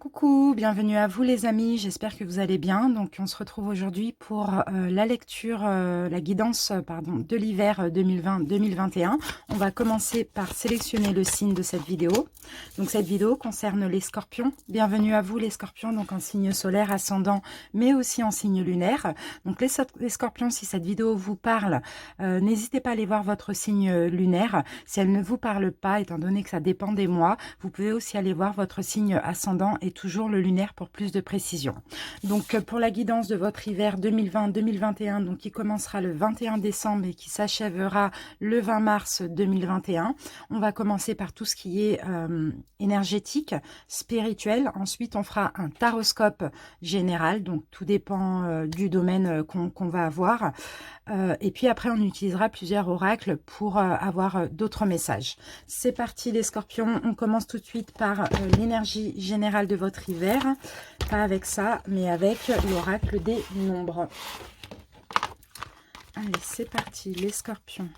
Coucou, bienvenue à vous les amis, j'espère que vous allez bien. Donc on se retrouve aujourd'hui pour la lecture, la guidance pardon, de l'hiver 2020-2021. On va commencer par sélectionner le signe de cette vidéo. Donc cette vidéo concerne les scorpions. Bienvenue à vous les scorpions, donc en signe solaire, ascendant, mais aussi en signe lunaire. Donc les scorpions, si cette vidéo vous parle, n'hésitez pas à aller voir votre signe lunaire. Si elle ne vous parle pas, étant donné que ça dépend des mois, vous pouvez aussi aller voir votre signe ascendant et toujours le lunaire pour plus de précision. Donc pour la guidance de votre hiver 2020-2021, donc qui commencera le 21 décembre et qui s'achèvera le 20 mars 2021, on va commencer par tout ce qui est énergétique, spirituel. Ensuite, on fera un taroscope général, donc tout dépend du domaine qu'on va avoir. Et puis après, on utilisera plusieurs oracles pour avoir d'autres messages. C'est parti les scorpions, on commence tout de suite par l'énergie générale de votre hiver. Pas avec ça, mais avec l'oracle des nombres. Allez, c'est parti les scorpions.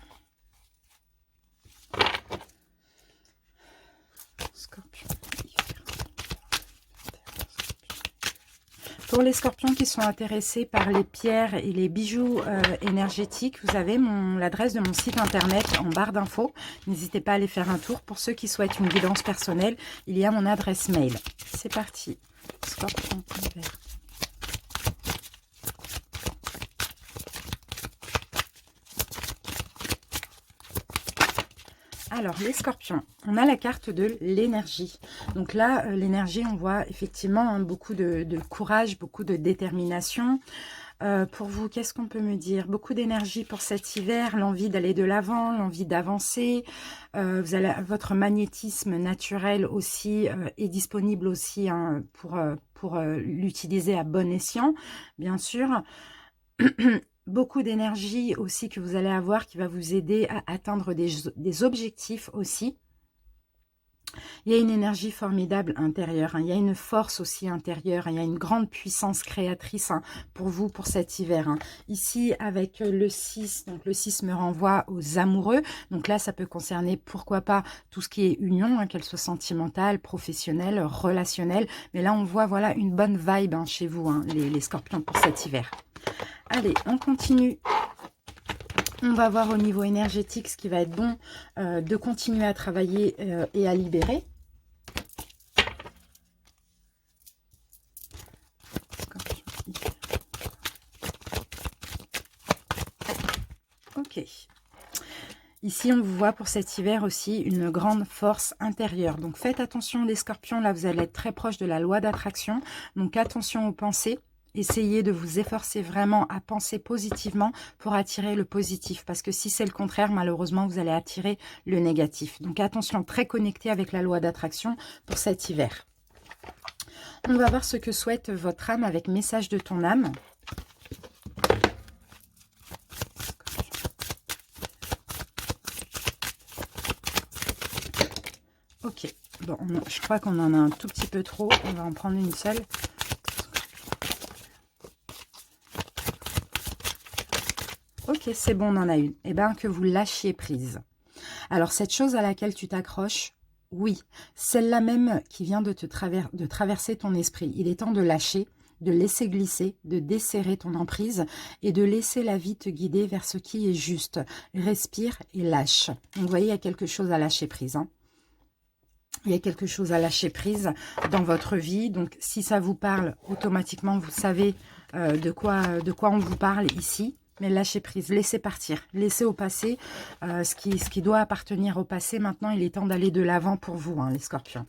Scorpions. Pour les scorpions qui sont intéressés par les pierres et les bijoux énergétiques, vous avez l'adresse de mon site internet en barre d'infos. N'hésitez pas à aller faire un tour. Pour ceux qui souhaitent une guidance personnelle, il y a mon adresse mail. C'est parti. Scorpion hiver. Alors, les scorpions, on a la carte de l'énergie. Donc là, l'énergie, on voit effectivement beaucoup de courage, beaucoup de détermination. Pour vous, qu'est-ce qu'on peut me dire? Beaucoup d'énergie pour cet hiver, l'envie d'aller de l'avant, l'envie d'avancer. Vous allez, votre magnétisme naturel aussi est disponible aussi hein, pour l'utiliser à bon escient, bien sûr. Beaucoup d'énergie aussi que vous allez avoir qui va vous aider à atteindre des objectifs aussi. Il y a une énergie formidable intérieure, hein. Il y a une force aussi intérieure, hein. Il y a une grande puissance créatrice hein, pour vous, pour cet hiver. Hein. Ici, avec le 6, donc le 6 me renvoie aux amoureux. Donc là, ça peut concerner, pourquoi pas, tout ce qui est union, hein, qu'elle soit sentimentale, professionnelle, relationnelle. Mais là, on voit voilà une bonne vibe hein, chez vous, hein, les scorpions, pour cet hiver. Allez, on continue. On va voir au niveau énergétique ce qui va être bon de continuer à travailler et à libérer. Ok. Ici, on vous voit pour cet hiver aussi une grande force intérieure. Donc, faites attention les scorpions. Là, vous allez être très proche de la loi d'attraction. Donc, attention aux pensées. Essayez de vous efforcer vraiment à penser positivement pour attirer le positif. Parce que si c'est le contraire, malheureusement, vous allez attirer le négatif. Donc, attention, très connecté avec la loi d'attraction pour cet hiver. On va voir ce que souhaite votre âme avec message de ton âme. Ok, bon, je crois qu'on en a un tout petit peu trop. On va en prendre une seule. Ok, c'est bon, on en a une. Eh bien, que vous lâchiez prise. Alors, cette chose à laquelle tu t'accroches, oui, celle-là même qui vient de traverser ton esprit. Il est temps de lâcher, de laisser glisser, de desserrer ton emprise et de laisser la vie te guider vers ce qui est juste. Respire et lâche. Donc, vous voyez, il y a quelque chose à lâcher prise. Hein. Il y a quelque chose à lâcher prise dans votre vie. Donc, si ça vous parle, automatiquement, vous savez de quoi on vous parle ici. Mais lâchez prise, laissez partir, laissez au passé ce qui doit appartenir au passé. Maintenant, il est temps d'aller de l'avant pour vous, hein, les scorpions.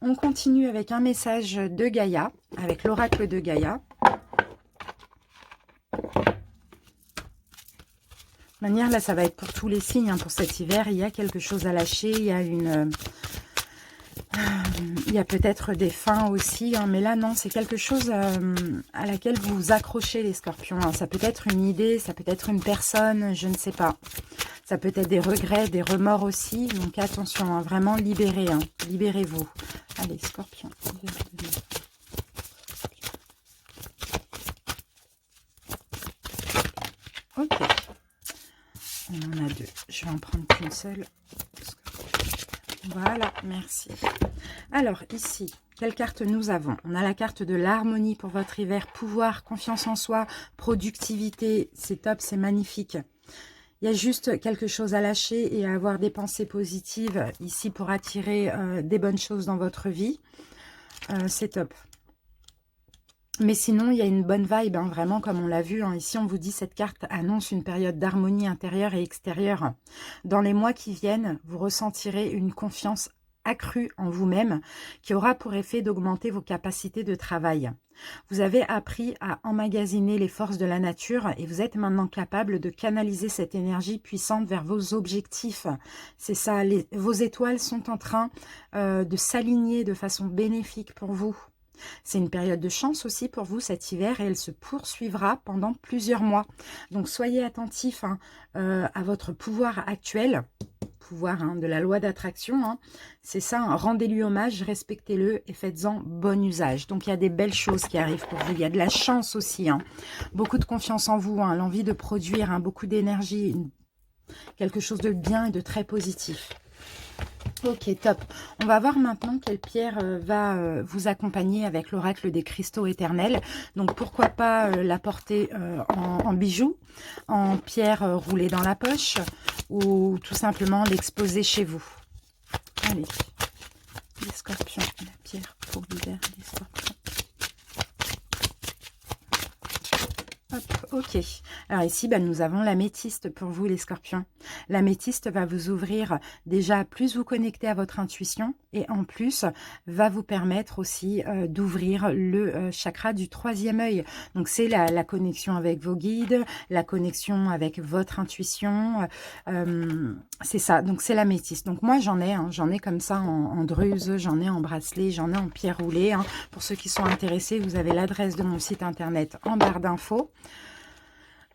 On continue avec un message de Gaïa, avec l'oracle de Gaïa. De manière, là, ça va être pour tous les signes, hein, pour cet hiver. Il y a quelque chose à lâcher, il y a il y a peut-être des fins aussi, hein, mais là, non, c'est quelque chose à laquelle vous vous accrochez, les scorpions. Hein. Ça peut être une idée, ça peut être une personne, je ne sais pas. Ça peut être des regrets, des remords aussi. Donc, attention, hein, vraiment libérez, hein, libérez-vous. Allez, scorpion. Ok. On en a deux. Je vais en prendre qu'une seule. Voilà, merci. Alors, ici, quelle carte nous avons? On a la carte de l'harmonie pour votre hiver, pouvoir, confiance en soi, productivité, c'est top, c'est magnifique. Il y a juste quelque chose à lâcher et à avoir des pensées positives ici pour attirer des bonnes choses dans votre vie. C'est top. Mais sinon, il y a une bonne vibe, hein, vraiment, comme on l'a vu. Hein. Ici, on vous dit, cette carte annonce une période d'harmonie intérieure et extérieure. Dans les mois qui viennent, vous ressentirez une confiance accrue en vous-même qui aura pour effet d'augmenter vos capacités de travail. Vous avez appris à emmagasiner les forces de la nature et vous êtes maintenant capable de canaliser cette énergie puissante vers vos objectifs. C'est ça, vos étoiles sont en train de s'aligner de façon bénéfique pour vous. C'est une période de chance aussi pour vous cet hiver et elle se poursuivra pendant plusieurs mois. Donc soyez attentifs à votre pouvoir actuel, pouvoir de la loi d'attraction. C'est ça, rendez-lui hommage, respectez-le et faites-en bon usage. Donc il y a des belles choses qui arrivent pour vous. Il y a de la chance aussi, beaucoup de confiance en vous, l'envie de produire, beaucoup d'énergie, quelque chose de bien et de très positif. Ok, top. On va voir maintenant quelle pierre va vous accompagner avec l'oracle des cristaux éternels. Donc, pourquoi pas la porter en bijoux, en pierre roulée dans la poche ou tout simplement l'exposer chez vous. Allez, les scorpions, la pierre pour l'hiver, les scorpions. Hop, ok. Alors ici, nous avons l'améthyste pour vous les scorpions. L'améthyste va vous ouvrir déjà à plus vous connecter à votre intuition et en plus va vous permettre aussi d'ouvrir le chakra du troisième œil. Donc c'est la connexion avec vos guides, la connexion avec votre intuition. C'est ça, donc c'est l'améthyste. Donc moi j'en ai comme ça en druse, j'en ai en bracelet, j'en ai en pierre roulée. Pour ceux qui sont intéressés, vous avez l'adresse de mon site internet en barre d'infos.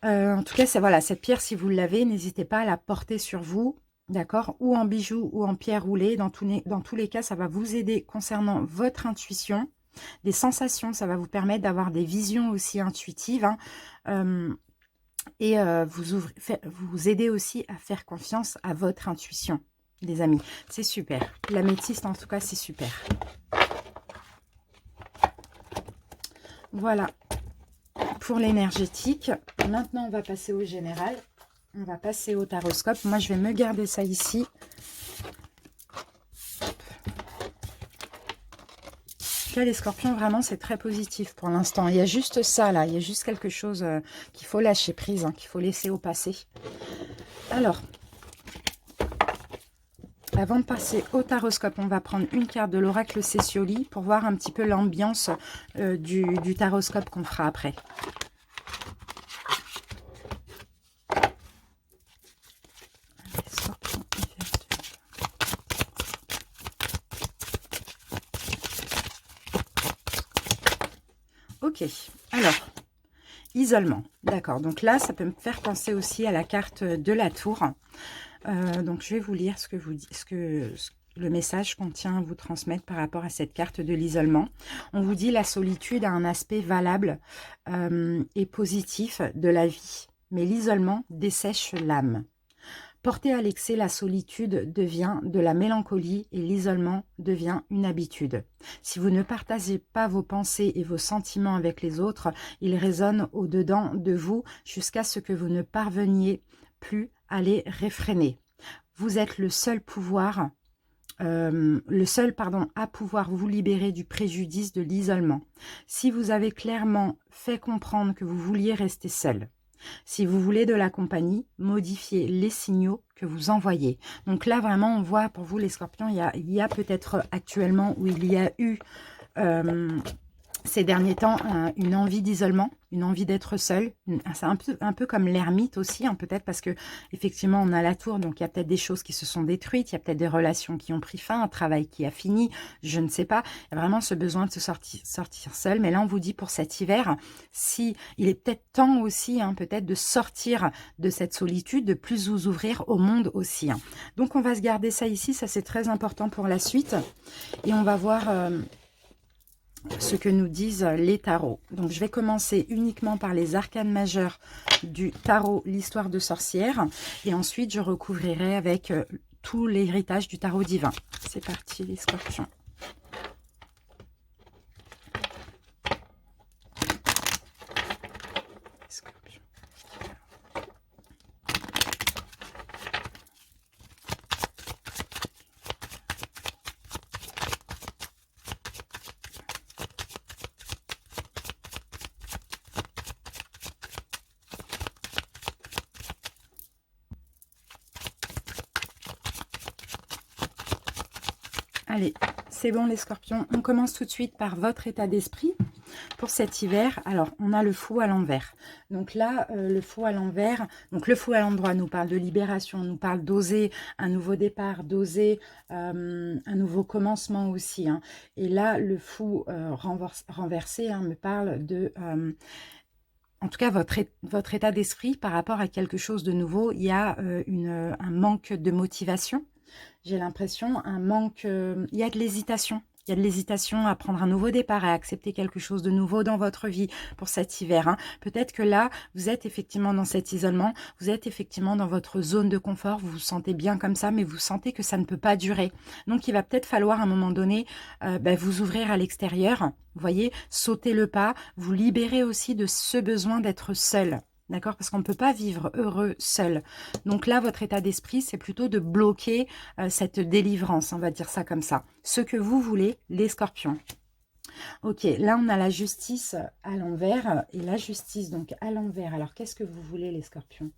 En tout cas, voilà, cette pierre, si vous l'avez, n'hésitez pas à la porter sur vous, d'accord, ou en bijoux ou en pierre roulée. Dans tous les cas, ça va vous aider concernant votre intuition, des sensations, ça va vous permettre d'avoir des visions aussi intuitives, et vous aider aussi à faire confiance à votre intuition, les amis. C'est super. L'améthyste, en tout cas, c'est super. Voilà. Pour l'énergétique, maintenant on va passer au général, on va passer au taroscope. Moi je vais me garder ça ici. Là, les scorpions, vraiment c'est très positif pour l'instant. Il y a juste ça là, il y a juste quelque chose qu'il faut lâcher prise, qu'il faut laisser au passé. Alors, avant de passer au taroscope, on va prendre une carte de l'oracle Cécioli pour voir un petit peu l'ambiance du taroscope qu'on fera après. Ok, alors, isolement, d'accord. Donc là, ça peut me faire penser aussi à la carte de la tour. Donc je vais vous lire ce que le message qu'on tient à vous transmettre par rapport à cette carte de l'isolement. On vous dit la solitude a un aspect valable et positif de la vie, mais l'isolement dessèche l'âme. Porté à l'excès, la solitude devient de la mélancolie et l'isolement devient une habitude. Si vous ne partagez pas vos pensées et vos sentiments avec les autres, ils résonnent au-dedans de vous jusqu'à ce que vous ne parveniez plus à les réfréner. Vous êtes le seul à pouvoir vous libérer du préjudice de l'isolement. Si vous avez clairement fait comprendre que vous vouliez rester seul, si vous voulez de la compagnie, modifiez les signaux que vous envoyez. Donc là, vraiment, on voit pour vous, les scorpions, il y a peut-être actuellement où il y a eu ces derniers temps une envie d'isolement, une envie d'être seul. C'est un peu comme l'ermite aussi, peut-être parce que effectivement on a la tour, donc il y a peut-être des choses qui se sont détruites, il y a peut-être des relations qui ont pris fin, un travail qui a fini, je ne sais pas. Il y a vraiment ce besoin de se sortir seul. Mais là on vous dit pour cet hiver, si il est peut-être temps aussi, peut-être de sortir de cette solitude, de plus vous ouvrir au monde aussi. Donc on va se garder ça ici, ça c'est très important pour la suite. Et on va voir ce que nous disent les tarots. Donc je vais commencer uniquement par les arcanes majeures du tarot, l'histoire de sorcière, et ensuite je recouvrirai avec tout. tout l'héritage du tarot divin. C'est parti les scorpions. Allez, c'est bon les scorpions. On commence tout de suite par votre état d'esprit pour cet hiver. Alors, on a le fou à l'envers. Donc là, le fou à l'envers, donc le fou à l'endroit nous parle de libération, nous parle d'oser un nouveau départ, d'oser un nouveau commencement aussi. Hein. Et là, le fou renversé me parle de... en tout cas, votre état d'esprit par rapport à quelque chose de nouveau, il y a un manque de motivation. J'ai l'impression, un manque... il y a de l'hésitation. Il y a de l'hésitation à prendre un nouveau départ, à accepter quelque chose de nouveau dans votre vie pour cet hiver. Hein. Peut-être que là, vous êtes effectivement dans cet isolement, vous êtes effectivement dans votre zone de confort, vous vous sentez bien comme ça, mais vous sentez que ça ne peut pas durer. Donc, il va peut-être falloir à un moment donné vous ouvrir à l'extérieur, vous voyez, sauter le pas, vous libérer aussi de ce besoin d'être seul. D'accord? Parce qu'on ne peut pas vivre heureux seul. Donc là, votre état d'esprit, c'est plutôt de bloquer cette délivrance, on va dire ça comme ça. Ce que vous voulez, les scorpions. Ok, là, on a la justice à l'envers. Et la justice, donc, à l'envers. Alors, qu'est-ce que vous voulez, les scorpions?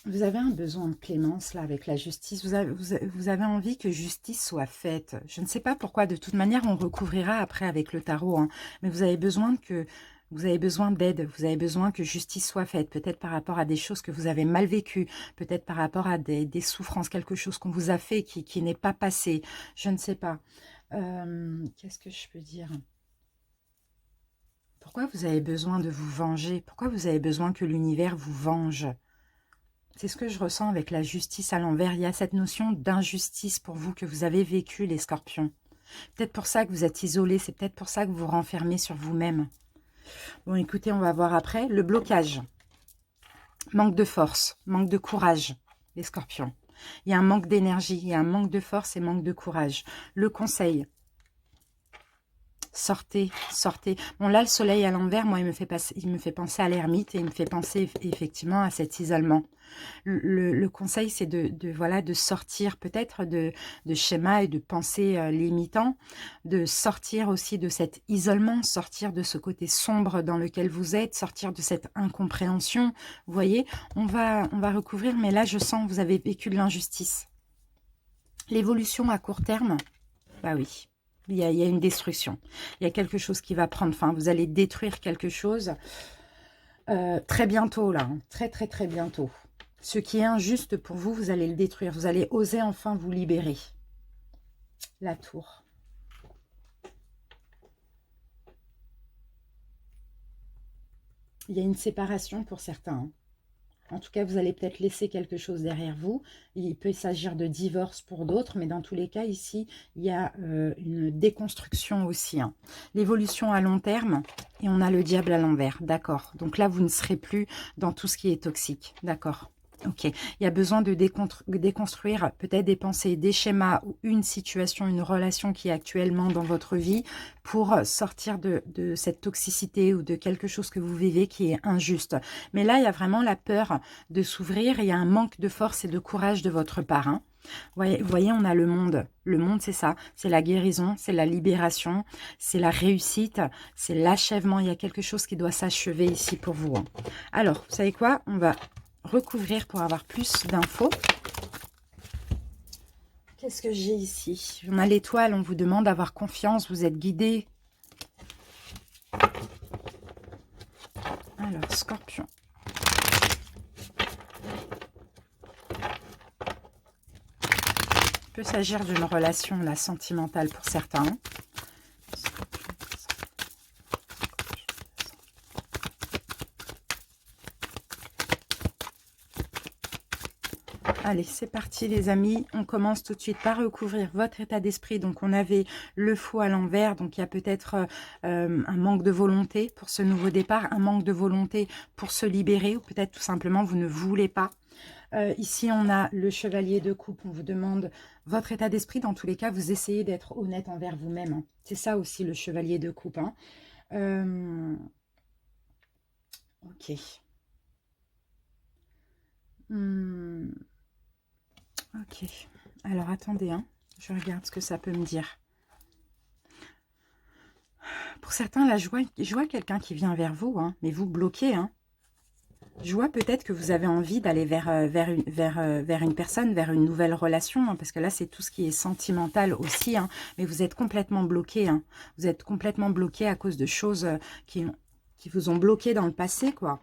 Vous avez un besoin de clémence, là, avec la justice. Vous avez envie que justice soit faite. Je ne sais pas pourquoi. De toute manière, on recouvrira après avec le tarot. Hein, mais vous avez besoin d'aide. Vous avez besoin que justice soit faite. Peut-être par rapport à des choses que vous avez mal vécues. Peut-être par rapport à des souffrances. Quelque chose qu'on vous a fait qui n'est pas passé. Je ne sais pas. Qu'est-ce que je peux dire ? Pourquoi vous avez besoin de vous venger? Pourquoi vous avez besoin que l'univers vous venge? C'est ce que je ressens avec la justice à l'envers. Il y a cette notion d'injustice pour vous que vous avez vécu, les scorpions. Peut-être pour ça que vous êtes isolés. C'est peut-être pour ça que vous vous renfermez sur vous-même. Bon, écoutez, on va voir après. Le blocage. Manque de force, manque de courage, les scorpions. Il y a un manque d'énergie, il y a un manque de force et manque de courage. Le conseil. Sortez, sortez. Bon, là, le soleil à l'envers, moi, il me fait penser à l'ermite et il me fait penser effectivement à cet isolement. Le conseil, c'est de sortir peut-être de schémas et de pensées limitants, de sortir aussi de cet isolement, sortir de ce côté sombre dans lequel vous êtes, sortir de cette incompréhension. Vous voyez, on va recouvrir, mais là, je sens que vous avez vécu de l'injustice. L'évolution à court terme, bah oui. Il y a une destruction. Il y a quelque chose qui va prendre fin. Vous allez détruire quelque chose très bientôt, là. Hein. Très, très, très bientôt. Ce qui est injuste pour vous, vous allez le détruire. Vous allez oser enfin vous libérer. La tour. Il y a une séparation pour certains. Hein. En tout cas, vous allez peut-être laisser quelque chose derrière vous. Il peut s'agir de divorce pour d'autres, mais dans tous les cas, ici, il y a une déconstruction aussi. Hein. L'évolution à long terme, et on a le diable à l'envers. D'accord. Donc là, vous ne serez plus dans tout ce qui est toxique. D'accord. Ok, il y a besoin de déconstruire peut-être des pensées, des schémas ou une situation, une relation qui est actuellement dans votre vie pour sortir de cette toxicité ou de quelque chose que vous vivez qui est injuste. Mais là, il y a vraiment la peur de s'ouvrir, il y a un manque de force et de courage de votre part. Hein. Vous voyez, on a le monde. Le monde, c'est ça. C'est la guérison, c'est la libération, c'est la réussite, c'est l'achèvement. Il y a quelque chose qui doit s'achever ici pour vous. Hein. Alors, vous savez quoi? On va recouvrir pour avoir plus d'infos. Qu'est-ce que j'ai ici? On a l'étoile, on vous demande d'avoir confiance, vous êtes guidé. Alors, scorpion. Il peut s'agir d'une relation là, sentimentale pour certains. Allez, c'est parti les amis, on commence tout de suite par recouvrir votre état d'esprit. Donc on avait le fou à l'envers, donc il y a peut-être un manque de volonté pour ce nouveau départ, un manque de volonté pour se libérer, ou peut-être tout simplement vous ne voulez pas. Ici on a le chevalier de coupe, on vous demande votre état d'esprit. Dans tous les cas, vous essayez d'être honnête envers vous-même. Hein. C'est ça aussi le chevalier de coupe. Hein. Ok. Ok, alors attendez, hein. Je regarde ce que ça peut me dire. Pour certains, là, je vois quelqu'un qui vient vers vous, hein, mais vous bloquez. Hein. Je vois peut-être que vous avez envie d'aller vers une personne, vers une nouvelle relation, hein, parce que là, c'est tout ce qui est sentimental aussi, hein, mais vous êtes complètement bloqué. Hein. Vous êtes complètement bloqué à cause de choses qui vous ont bloqué dans le passé, quoi.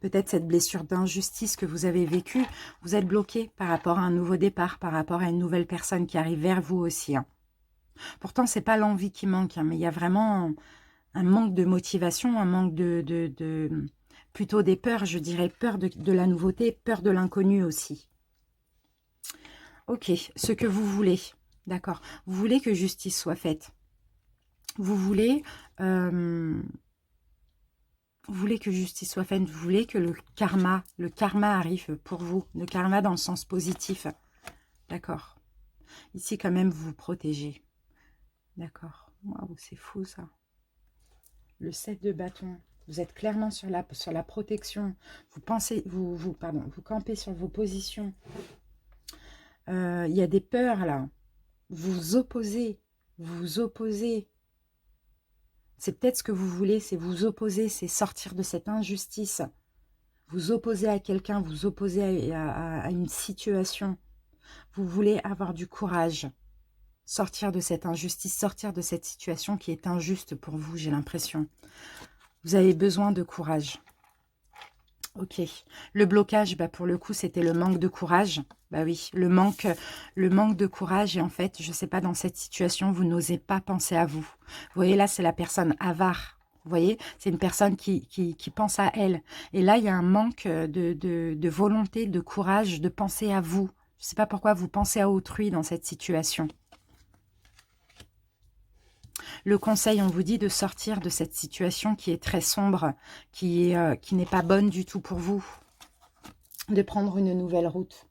Peut-être cette blessure d'injustice que vous avez vécue, vous êtes bloqué par rapport à un nouveau départ, par rapport à une nouvelle personne qui arrive vers vous aussi. Hein. Pourtant, c'est pas l'envie qui manque, hein, mais il y a vraiment un manque de motivation, un manque plutôt des peurs, je dirais, peur de la nouveauté, peur de l'inconnu aussi. Ok, ce que vous voulez, d'accord. Vous voulez que justice soit faite. Vous voulez que justice soit faite. Vous voulez que le karma arrive pour vous. Le karma dans le sens positif. D'accord. Ici, quand même, vous vous protégez. D'accord. Waouh, c'est fou, ça. Le 7 de bâton. Vous êtes clairement sur la protection. Vous pensez, vous campez sur vos positions. Il y a des peurs, là. Vous vous opposez. Vous vous opposez. C'est peut-être ce que vous voulez, c'est vous opposer, c'est sortir de cette injustice. Vous opposer à quelqu'un, vous opposer à une situation. Vous voulez avoir du courage. Sortir de cette injustice, sortir de cette situation qui est injuste pour vous, j'ai l'impression. Vous avez besoin de courage. Ok. Le blocage, bah pour le coup, c'était le manque de courage. Bah oui, le manque de courage. Et en fait, je ne sais pas, dans cette situation, vous n'osez pas penser à vous. Vous voyez, là, c'est la personne avare. Vous voyez, c'est une personne qui pense à elle. Et là, il y a un manque de volonté, de courage, de penser à vous. Je ne sais pas pourquoi vous pensez à autrui dans cette situation. Le conseil, on vous dit de sortir de cette situation qui est très sombre, qui n'est pas bonne du tout pour vous, de prendre une nouvelle route.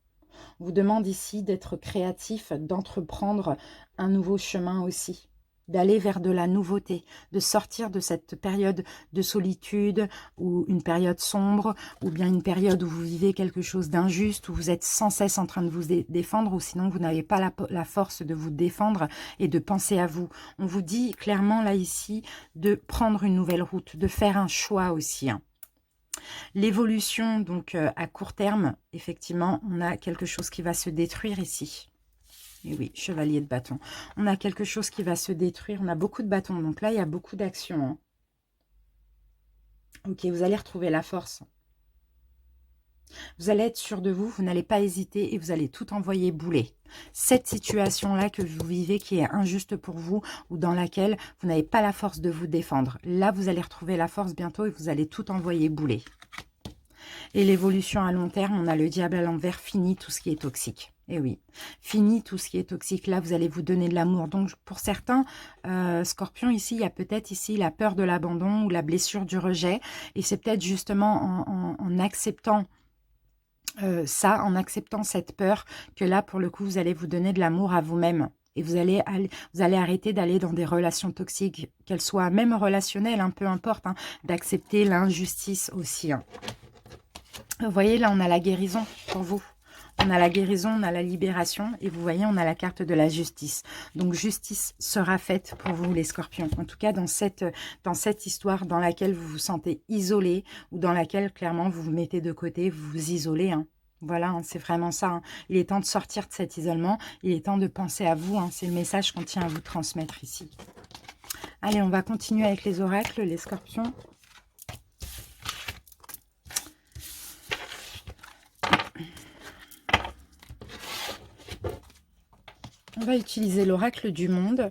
On vous demande ici d'être créatif, d'entreprendre un nouveau chemin aussi, d'aller vers de la nouveauté, de sortir de cette période de solitude ou une période sombre ou bien une période où vous vivez quelque chose d'injuste, où vous êtes sans cesse en train de vous défendre ou sinon vous n'avez pas la force de vous défendre et de penser à vous. On vous dit clairement là ici de prendre une nouvelle route, de faire un choix aussi. Hein. L'évolution donc à court terme, effectivement, on a quelque chose qui va se détruire ici. Et oui, chevalier de bâton. On a quelque chose qui va se détruire. On a beaucoup de bâtons. Donc là, il y a beaucoup d'actions. Hein. Ok, vous allez retrouver la force. Vous allez être sûr de vous. Vous n'allez pas hésiter et vous allez tout envoyer bouler. Cette situation-là que vous vivez qui est injuste pour vous ou dans laquelle vous n'avez pas la force de vous défendre. Là, vous allez retrouver la force bientôt et vous allez tout envoyer bouler. Et l'évolution à long terme, on a le diable à l'envers, fini tout ce qui est toxique. Et oui, fini tout ce qui est toxique. Là, vous allez vous donner de l'amour. Donc, pour certains, scorpions, ici, il y a peut-être ici la peur de l'abandon ou la blessure du rejet. Et c'est peut-être justement en acceptant ça, en acceptant cette peur, que là, pour le coup, vous allez vous donner de l'amour à vous-même. Et vous allez arrêter d'aller dans des relations toxiques, qu'elles soient même relationnelles, peu importe, hein, d'accepter l'injustice aussi. Hein. Vous voyez, là, on a la guérison pour vous. On a la guérison, on a la libération. Et vous voyez, on a la carte de la justice. Donc, justice sera faite pour vous, les scorpions. En tout cas, dans cette histoire dans laquelle vous vous sentez isolé ou dans laquelle, clairement, vous vous mettez de côté, vous vous isolez. Hein. Voilà, hein, c'est vraiment ça. Hein. Il est temps de sortir de cet isolement. Il est temps de penser à vous. Hein. C'est le message qu'on tient à vous transmettre ici. Allez, on va continuer avec les oracles, les scorpions. On va utiliser l'oracle du monde.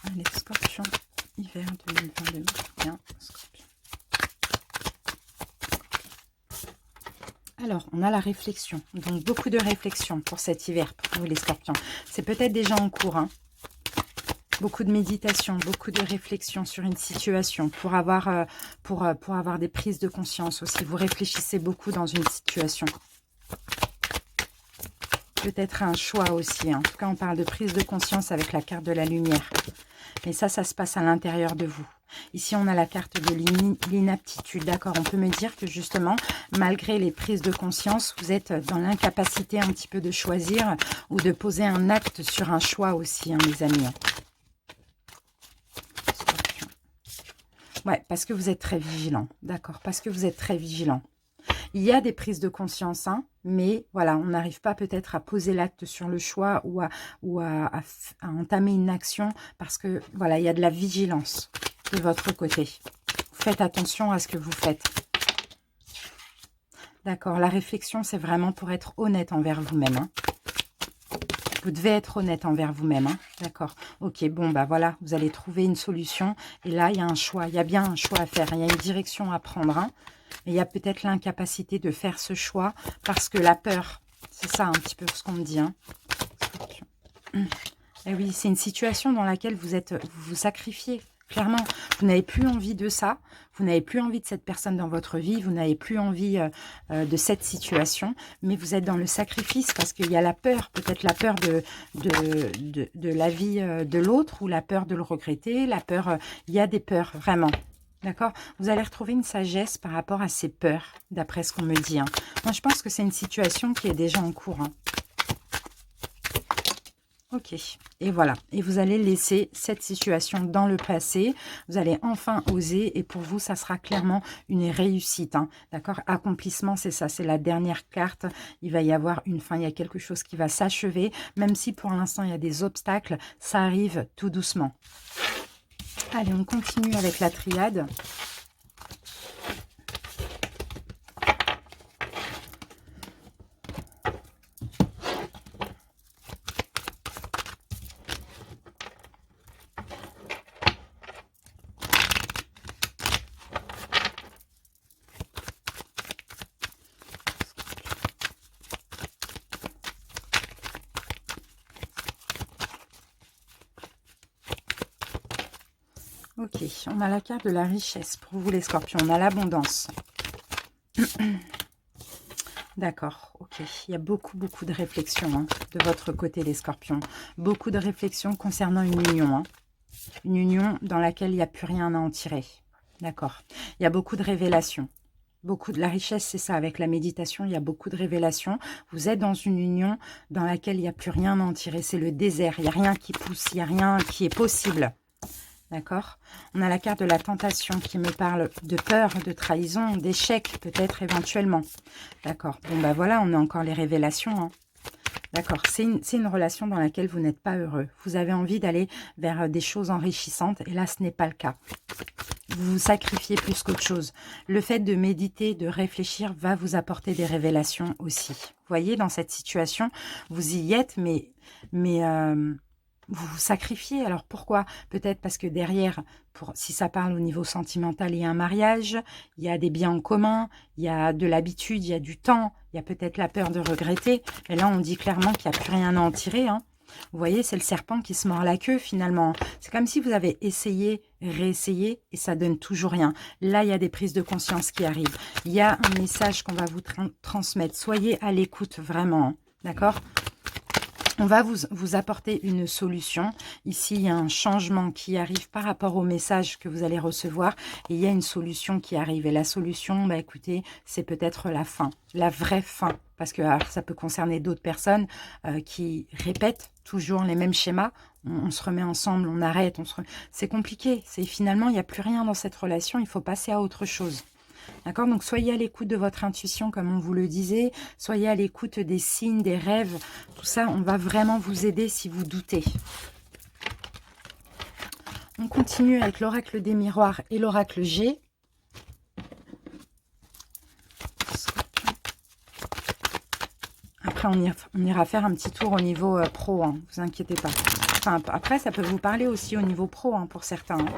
Allez, scorpion, hiver 2022. Bien, scorpion. Alors, on a la réflexion. Donc, beaucoup de réflexion pour cet hiver, pour vous les scorpions. C'est peut-être déjà en cours, hein. Beaucoup de méditation, beaucoup de réflexion sur une situation pour avoir des prises de conscience aussi. Vous réfléchissez beaucoup dans une situation. Peut-être un choix aussi. En tout cas, on parle de prise de conscience avec la carte de la lumière. Mais ça se passe à l'intérieur de vous. Ici, on a la carte de l'inaptitude. D'accord, on peut me dire que justement, malgré les prises de conscience, vous êtes dans l'incapacité un petit peu de choisir ou de poser un acte sur un choix aussi, hein, les amis. Ouais, parce que vous êtes très vigilant. D'accord, parce que vous êtes très vigilant. Il y a des prises de conscience, hein, mais voilà, on n'arrive pas peut-être à poser l'acte sur le choix ou à entamer une action parce que voilà, il y a de la vigilance de votre côté. Faites attention à ce que vous faites. D'accord, la réflexion, c'est vraiment pour être honnête envers vous-même. Hein. Vous devez être honnête envers vous-même. Hein. D'accord, ok, bon, bah voilà, vous allez trouver une solution. Et là, il y a un choix, il y a bien un choix à faire. Il y a une direction à prendre. Hein. Et il y a peut-être l'incapacité de faire ce choix parce que la peur, c'est ça un petit peu ce qu'on me dit. Hein. Et oui, c'est une situation dans laquelle vous vous sacrifiez. Clairement, vous n'avez plus envie de ça, vous n'avez plus envie de cette personne dans votre vie, vous n'avez plus envie de cette situation, mais vous êtes dans le sacrifice parce qu'il y a la peur, peut-être la peur de la vie de l'autre ou la peur de le regretter, la peur, il y a des peurs, vraiment. D'accord? Vous allez retrouver une sagesse par rapport à ces peurs, d'après ce qu'on me dit. Hein. Moi, je pense que c'est une situation qui est déjà en cours. Hein. Ok, et voilà. Et vous allez laisser cette situation dans le passé. Vous allez enfin oser et pour vous, ça sera clairement une réussite. Hein. D'accord? Accomplissement, c'est ça, c'est la dernière carte. Il va y avoir une fin, il y a quelque chose qui va s'achever. Même si pour l'instant, il y a des obstacles, ça arrive tout doucement. Allez, on continue avec la triade. Ok, on a la carte de la richesse pour vous les scorpions, on a l'abondance. D'accord, ok. Il y a beaucoup de réflexions hein, de votre côté les scorpions. Beaucoup de réflexions concernant une union. Hein. Une union dans laquelle il n'y a plus rien à en tirer. D'accord. Il y a beaucoup de révélations. Beaucoup de la richesse, c'est ça, avec la méditation, il y a beaucoup de révélations. Vous êtes dans une union dans laquelle il n'y a plus rien à en tirer. C'est le désert, il n'y a rien qui pousse, il n'y a rien qui est possible. D'accord? On a la carte de la tentation qui me parle de peur, de trahison, d'échec, peut-être éventuellement. D'accord. Bon, bah voilà, on a encore les révélations. Hein. D'accord. C'est une relation dans laquelle vous n'êtes pas heureux. Vous avez envie d'aller vers des choses enrichissantes et là, ce n'est pas le cas. Vous vous sacrifiez plus qu'autre chose. Le fait de méditer, de réfléchir va vous apporter des révélations aussi. Vous voyez, dans cette situation, vous y êtes, mais vous vous sacrifiez. Alors pourquoi? Peut-être parce que derrière, si ça parle au niveau sentimental, il y a un mariage, il y a des biens en commun, il y a de l'habitude, il y a du temps, il y a peut-être la peur de regretter. Et là, on dit clairement qu'il n'y a plus rien à en tirer. Hein. Vous voyez, c'est le serpent qui se mord la queue finalement. C'est comme si vous avez essayé, réessayé et ça donne toujours rien. Là, il y a des prises de conscience qui arrivent. Il y a un message qu'on va vous transmettre. Soyez à l'écoute vraiment. D'accord ? On va vous apporter une solution. Ici, il y a un changement qui arrive par rapport au message que vous allez recevoir. Et il y a une solution qui arrive. Et la solution, bah, écoutez, c'est peut-être la fin. La vraie fin. Parce que alors, ça peut concerner d'autres personnes qui répètent toujours les mêmes schémas. On se remet ensemble, on arrête. C'est compliqué. Finalement, il n'y a plus rien dans cette relation. Il faut passer à autre chose. D'accord? Donc, soyez à l'écoute de votre intuition, comme on vous le disait. Soyez à l'écoute des signes, des rêves. Tout ça, on va vraiment vous aider si vous doutez. On continue avec l'oracle des miroirs et l'oracle G. Après, on ira faire un petit tour au niveau pro, hein, vous inquiétez pas. Enfin, après, ça peut vous parler aussi au niveau pro, hein, pour certains. Hein.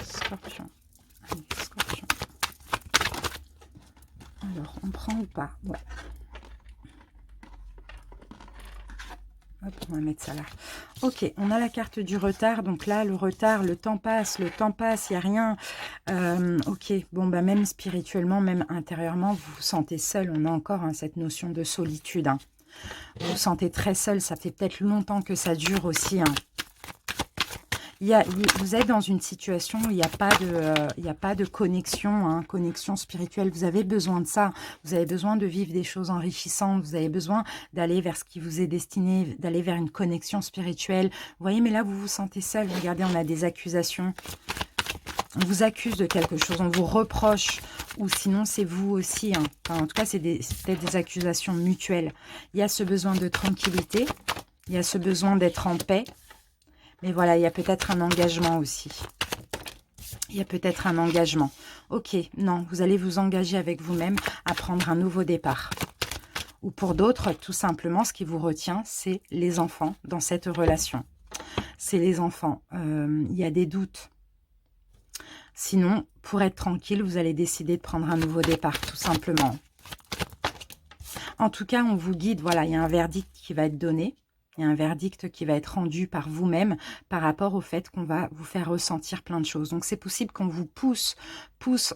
Scorpion. Scorpion. Alors, on prend ou pas? Ouais. Hop, on va mettre ça là. Ok, on a la carte du retard. Donc là, le retard, le temps passe, il n'y a rien. Ok, bon, bah même spirituellement, même intérieurement, vous vous sentez seul. On a encore hein, cette notion de solitude. Hein. Vous vous sentez très seul. Ça fait peut-être longtemps que ça dure aussi. Hein. Vous êtes dans une situation où il n'y a pas de, il y a pas de connexion, hein, connexion spirituelle. Vous avez besoin de ça. Vous avez besoin de vivre des choses enrichissantes. Vous avez besoin d'aller vers ce qui vous est destiné, d'aller vers une connexion spirituelle. Vous voyez, mais là, vous vous sentez seul. Regardez, on a des accusations. On vous accuse de quelque chose, on vous reproche, ou sinon c'est vous aussi. Hein. Enfin, en tout cas, c'est peut-être des accusations mutuelles. Il y a ce besoin de tranquillité, il y a ce besoin d'être en paix. Mais voilà, il y a peut-être un engagement aussi. Il y a peut-être un engagement. Ok, non, vous allez vous engager avec vous-même à prendre un nouveau départ. Ou pour d'autres, tout simplement, ce qui vous retient, c'est les enfants dans cette relation. C'est les enfants. Il y a des doutes. Sinon, pour être tranquille, vous allez décider de prendre un nouveau départ, tout simplement. En tout cas, on vous guide. Voilà, il y a un verdict qui va être donné. Il y a un verdict qui va être rendu par vous-même par rapport au fait qu'on va vous faire ressentir plein de choses. Donc, c'est possible qu'on vous pousse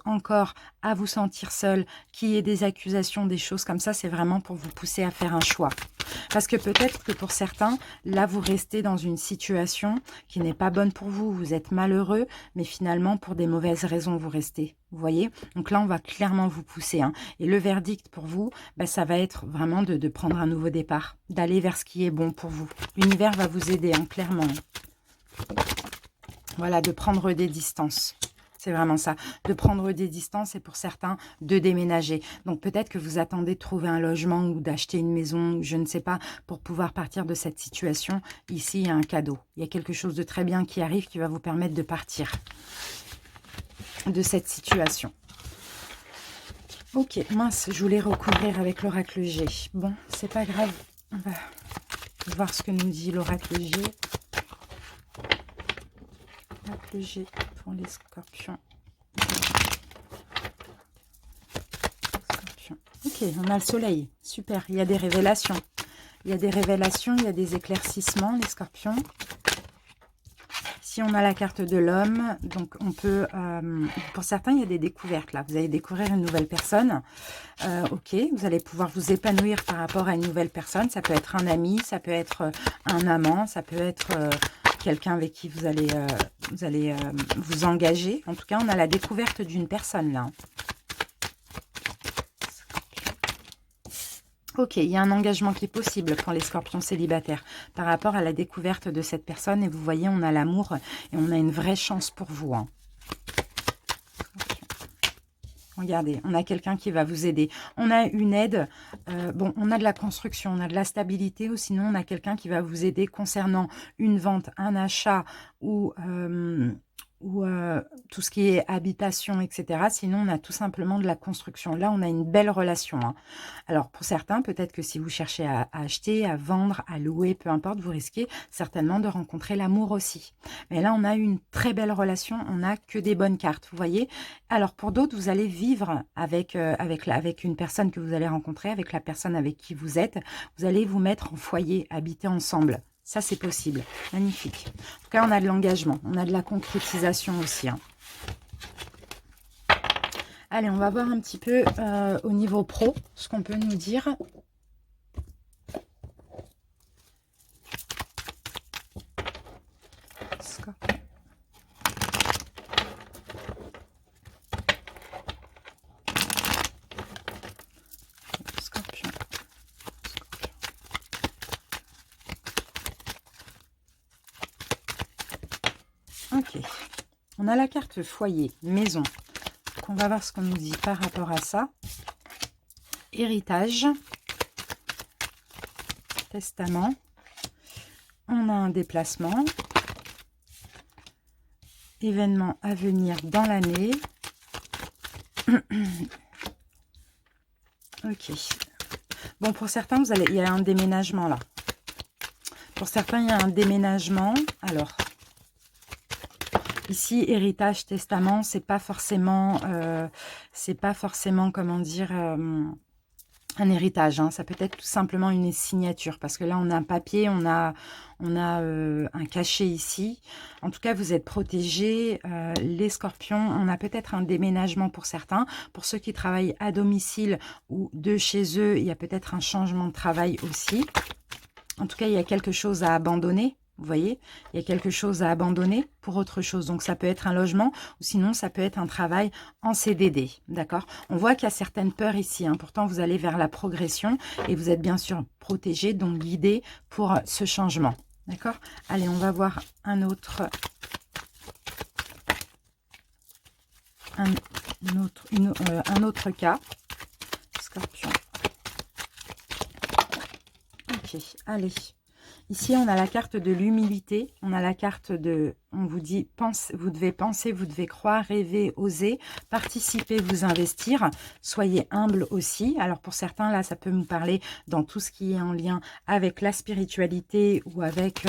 encore à vous sentir seul, qu'il y ait des accusations, des choses comme ça. C'est vraiment pour vous pousser à faire un choix. Parce que peut-être que pour certains, là, vous restez dans une situation qui n'est pas bonne pour vous. Vous êtes malheureux, mais finalement, pour des mauvaises raisons, vous restez. Vous voyez? Donc là, on va clairement vous pousser. Hein. Et le verdict pour vous, bah, ça va être vraiment de prendre un nouveau départ, d'aller vers ce qui est bon pour vous. L'univers va vous aider, hein, clairement. Voilà, de prendre des distances. C'est vraiment ça, de prendre des distances et pour certains, de déménager. Donc peut-être que vous attendez de trouver un logement ou d'acheter une maison, je ne sais pas, pour pouvoir partir de cette situation. Ici, il y a un cadeau. Il y a quelque chose de très bien qui arrive qui va vous permettre de partir de cette situation. Ok, mince, je voulais recouvrir avec l'oracle G. Bon, c'est pas grave. On va voir ce que nous dit l'oracle G. L'oracle G pour les scorpions. Ok, on a le soleil. Super, il y a des révélations. Il y a des révélations, il y a des éclaircissements, les scorpions. Ici, on a la carte de l'homme. Donc, on peut... pour certains, il y a des découvertes, là. Vous allez découvrir une nouvelle personne. Ok, vous allez pouvoir vous épanouir par rapport à une nouvelle personne. Ça peut être un ami, ça peut être un amant, ça peut être... quelqu'un avec qui vous allez vous engager. En tout cas, on a la découverte d'une personne là. Ok, il y a un engagement qui est possible pour les scorpions célibataires par rapport à la découverte de cette personne. Et vous voyez, on a l'amour et on a une vraie chance pour vous. Hein. Regardez, on a quelqu'un qui va vous aider. On a une aide, bon, on a de la construction, on a de la stabilité, ou sinon on a quelqu'un qui va vous aider concernant une vente, un achat ou tout ce qui est habitation, etc. Sinon, on a tout simplement de la construction. Là, on a une belle relation. Hein. Alors, pour certains, peut-être que si vous cherchez à acheter, à vendre, à louer, peu importe, vous risquez certainement de rencontrer l'amour aussi. Mais là, on a une très belle relation. On n'a que des bonnes cartes, vous voyez. Alors, pour d'autres, vous allez vivre avec une personne que vous allez rencontrer, avec la personne avec qui vous êtes. Vous allez vous mettre en foyer, habiter ensemble. Ça, c'est possible. Magnifique. En tout cas, on a de l'engagement. On a de la concrétisation aussi. Hein. Allez, on va voir un petit peu au niveau pro ce qu'on peut nous dire. Scorpion. Scorpion. Ok, on a la carte foyer, maison. Donc on va voir ce qu'on nous dit par rapport à ça. Héritage, testament, on a un déplacement, événement à venir dans l'année. Ok, bon pour certains, il y a un déménagement là. Pour certains, il y a un déménagement. Alors... Ici, héritage, testament, c'est pas forcément, comment dire, un héritage. Hein. Ça peut être tout simplement une signature, parce que là, on a un papier, on a un cachet ici. En tout cas, vous êtes protégés, les scorpions. On a peut-être un déménagement pour certains. Pour ceux qui travaillent à domicile ou de chez eux, il y a peut-être un changement de travail aussi. En tout cas, il y a quelque chose à abandonner. Vous voyez, il y a quelque chose à abandonner pour autre chose. Donc, ça peut être un logement ou sinon, ça peut être un travail en CDD. D'accord? On voit qu'il y a certaines peurs ici. Hein. Pourtant, vous allez vers la progression et vous êtes bien sûr protégé, donc guidé pour ce changement. D'accord? Allez, on va voir un autre cas. Scorpion. Ok, allez. Ici, on a la carte de l'humilité. On a la carte de... On vous dit, pense, vous devez penser, vous devez croire, rêver, oser, participer, vous investir. Soyez humble aussi. Alors, pour certains, là, ça peut nous parler dans tout ce qui est en lien avec la spiritualité ou avec...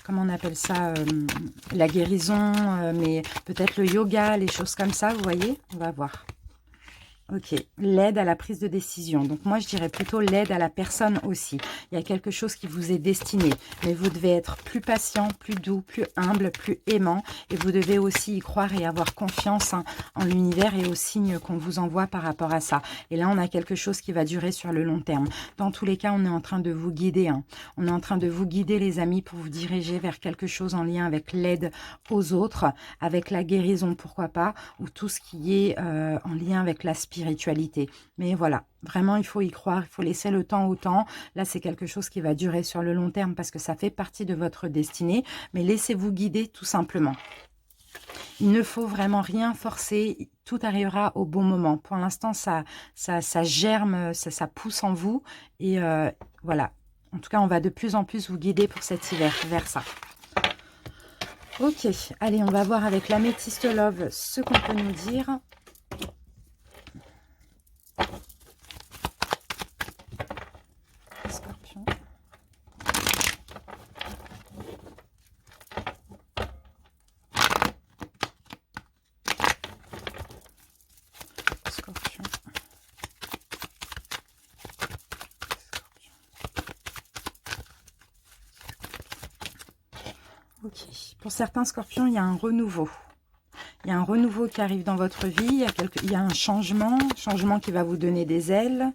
comment on appelle ça, la guérison, mais peut-être le yoga, les choses comme ça, vous voyez. On va voir. Ok, l'aide à la prise de décision. Donc moi, je dirais plutôt l'aide à la personne aussi. Il y a quelque chose qui vous est destiné. Mais vous devez être plus patient, plus doux, plus humble, plus aimant. Et vous devez aussi y croire et avoir confiance hein, en l'univers et aux signes qu'on vous envoie par rapport à ça. Et là, on a quelque chose qui va durer sur le long terme. Dans tous les cas, on est en train de vous guider. Hein. On est en train de vous guider, les amis, pour vous diriger vers quelque chose en lien avec l'aide aux autres, avec la guérison, pourquoi pas, ou tout ce qui est en lien avec la spiritualité. Mais voilà, vraiment, il faut y croire, il faut laisser le temps au temps. Là, c'est quelque chose qui va durer sur le long terme parce que ça fait partie de votre destinée. Mais laissez-vous guider tout simplement. Il ne faut vraiment rien forcer, tout arrivera au bon moment. Pour l'instant, ça germe, ça pousse en vous. Et voilà, en tout cas, on va de plus en plus vous guider pour cet hiver, vers ça. Ok, allez, on va voir avec l'améthyste love ce qu'on peut nous dire. Scorpion. Scorpion. Ok. Pour certains scorpions, il y a un renouveau. Il y a un renouveau qui arrive dans votre vie. Il y a un changement qui va vous donner des ailes.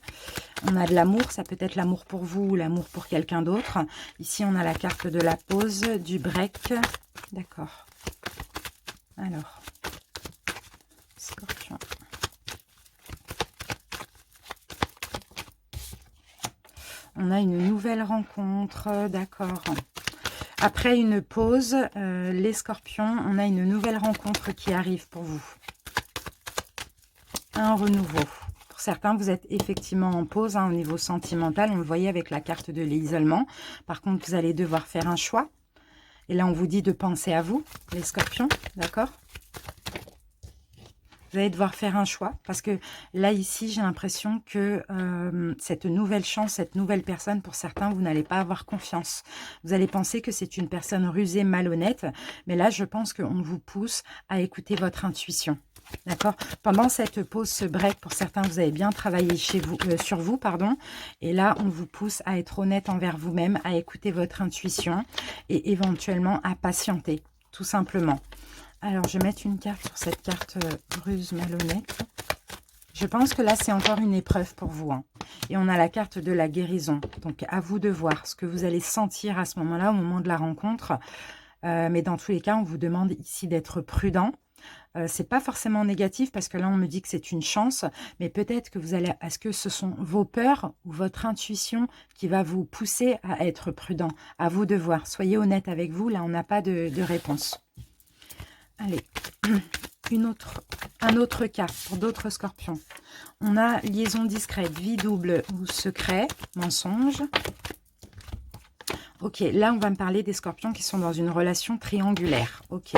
On a de l'amour, ça peut être l'amour pour vous ou l'amour pour quelqu'un d'autre. Ici, on a la carte de la pause, du break. D'accord. Alors, Scorpion. On a une nouvelle rencontre, d'accord. Après une pause, les scorpions, on a une nouvelle rencontre qui arrive pour vous. Un renouveau. Pour certains, vous êtes effectivement en pause hein, au niveau sentimental. On le voyait avec la carte de l'isolement. Par contre, vous allez devoir faire un choix. Et là, on vous dit de penser à vous, les scorpions, d'accord? Vous allez devoir faire un choix. Parce que là, ici, j'ai l'impression que cette nouvelle chance, cette nouvelle personne, pour certains, vous n'allez pas avoir confiance. Vous allez penser que c'est une personne rusée, malhonnête. Mais là, je pense qu'on vous pousse à écouter votre intuition. D'accord. Pendant cette pause, ce break, pour certains, vous avez bien travaillé sur vous, pardon. Et là, on vous pousse à être honnête envers vous-même, à écouter votre intuition et éventuellement à patienter, tout simplement. Alors, je vais mettre une carte sur cette carte ruse malhonnête. Je pense que là, c'est encore une épreuve pour vous. Hein. Et on a la carte de la guérison. Donc, à vous de voir ce que vous allez sentir à ce moment-là, au moment de la rencontre. Mais dans tous les cas, on vous demande ici d'être prudent. C'est pas forcément négatif parce que là on me dit que c'est une chance, mais peut-être que vous allez, est-ce que ce sont vos peurs ou votre intuition qui va vous pousser à être prudent? À vous de voir, soyez honnête avec vous, là on n'a pas de réponse. Allez, un autre cas pour d'autres scorpions. On a liaison discrète, vie double ou secret, mensonge. Ok, là, on va me parler des scorpions qui sont dans une relation triangulaire. Ok,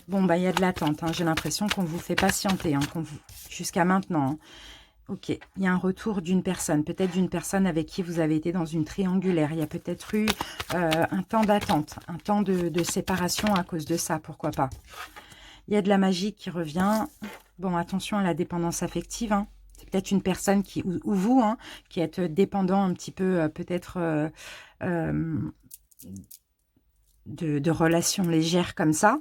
bon, bah, il y a de l'attente. Hein. J'ai l'impression qu'on vous fait patienter, hein, jusqu'à maintenant. Hein. Ok, il y a un retour d'une personne, peut-être d'une personne avec qui vous avez été dans une triangulaire. Il y a peut-être eu un temps d'attente, un temps de séparation à cause de ça, pourquoi pas. Il y a de la magie qui revient. Bon, attention à la dépendance affective, hein. C'est peut-être une personne qui, ou vous, hein, qui êtes dépendant un petit peu, peut-être... de relations légères comme ça,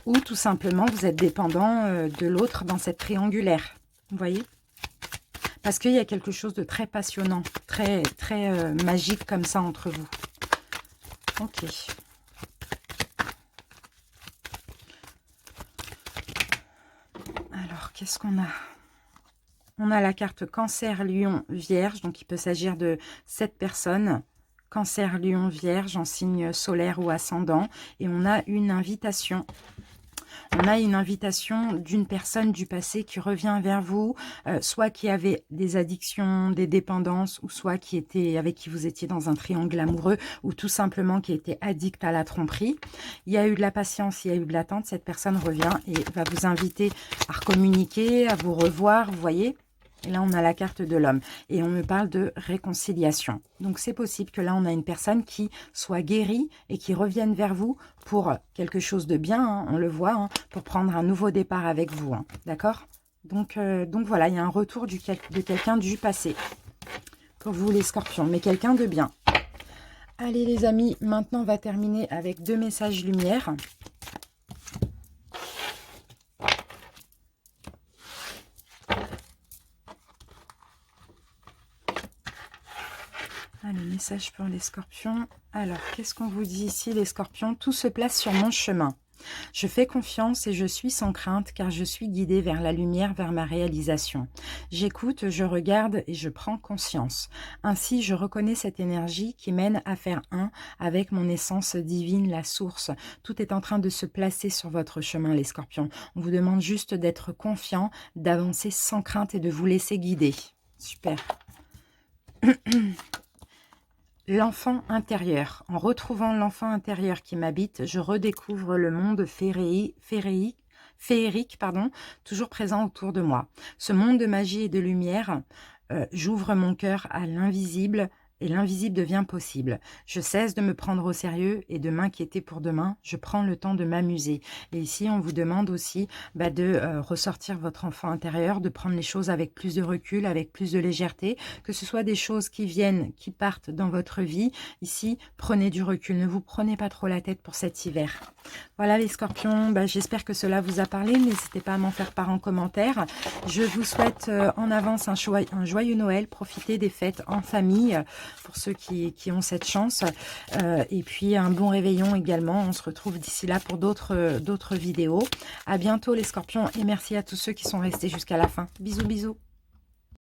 ou tout simplement vous êtes dépendant de l'autre dans cette triangulaire, vous voyez, parce qu'il y a quelque chose de très passionnant, très magique comme ça entre vous. Ok. Alors, qu'est-ce qu'on a? On a la carte Cancer, Lion, Vierge. Donc, il peut s'agir de 7 personnes. Cancer, Lion, Vierge en signe solaire ou ascendant. Et on a une invitation. On a une invitation d'une personne du passé qui revient vers vous, soit qui avait des addictions, des dépendances, ou soit qui était avec qui vous étiez dans un triangle amoureux, ou tout simplement qui était addict à la tromperie. Il y a eu de la patience, il y a eu de l'attente. Cette personne revient et va vous inviter à recommuniquer, à vous revoir, vous voyez. Et là, on a la carte de l'homme. Et on me parle de réconciliation. Donc, c'est possible que là, on a une personne qui soit guérie et qui revienne vers vous pour quelque chose de bien, hein, on le voit, hein, pour prendre un nouveau départ avec vous. Hein, d'accord, donc voilà, il y a un retour de quelqu'un du passé. Pour vous, les scorpions, mais quelqu'un de bien. Allez, les amis, maintenant, on va terminer avec 2 messages lumière. Allez, message pour les scorpions. Alors, qu'est-ce qu'on vous dit ici, les scorpions? Tout se place sur mon chemin. Je fais confiance et je suis sans crainte car je suis guidée vers la lumière, vers ma réalisation. J'écoute, je regarde et je prends conscience. Ainsi, je reconnais cette énergie qui mène à faire un avec mon essence divine, la source. Tout est en train de se placer sur votre chemin, les scorpions. On vous demande juste d'être confiant, d'avancer sans crainte et de vous laisser guider. Super. L'enfant intérieur. En retrouvant l'enfant intérieur qui m'habite, je redécouvre le monde féerique, toujours présent autour de moi. Ce monde de magie et de lumière, j'ouvre mon cœur à l'invisible et l'invisible devient possible. Je cesse de me prendre au sérieux et de m'inquiéter pour demain. Je prends le temps de m'amuser. Et ici, on vous demande aussi de ressortir votre enfant intérieur, de prendre les choses avec plus de recul, avec plus de légèreté, que ce soit des choses qui viennent, qui partent dans votre vie. Ici, prenez du recul. Ne vous prenez pas trop la tête pour cet hiver. Voilà les scorpions, j'espère que cela vous a parlé. N'hésitez pas à m'en faire part en commentaire. Je vous souhaite en avance un joyeux Noël. Profitez des fêtes en famille pour ceux qui ont cette chance. Et puis un bon réveillon également. On se retrouve d'ici là pour d'autres vidéos. À bientôt les scorpions et merci à tous ceux qui sont restés jusqu'à la fin. Bisous, bisous.